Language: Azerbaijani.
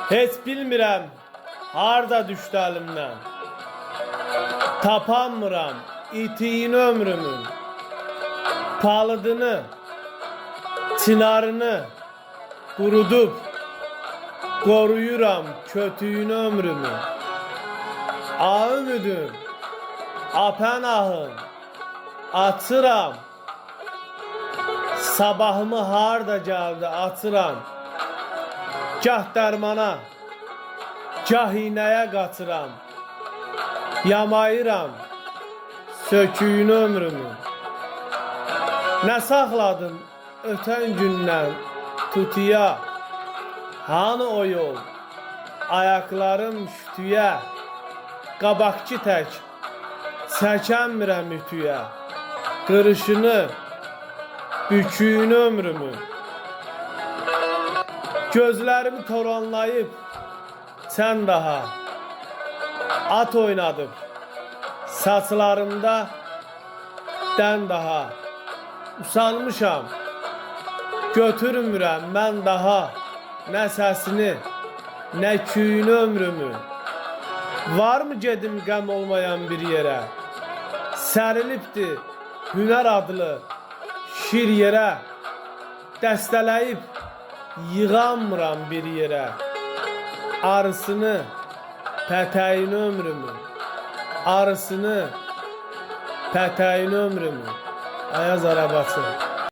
Heç bilmirəm harda düşdü əlimdən. Tapanmıram itiyin ömrümün. Palıdını, çinarını qurudub qoruyuram kötüyün ömrümü. A ümidim, apan ahım, açıram. Sabahımı harda gəldi açıram. Gah dərmana, gah iynəyə qaçıram. Yamayıram söküyün ömrümü. Nə saxladım ötən gündən tutuya. Hanı o yol, ayaqlarım şütüyə. Qabaqçı tək, çəkənmirəm ütüyə. Qırışını, büküyün ömrümü. Gözlərimi toranlayıb sən daha at oynadıb saçlarımda dən daha. Usanmışam, götürmürəm mən daha nə səsini, nə küyün ömrümü. Var mı gedim qəm olmayan bir yerə? Sərilibdi hünər adlı şir yerə. Dəstələyib yığamıram bir yerə. Arısını, pətəyin ömrümü. Arısını, pətəyin ömrümü. Ayaz arabası.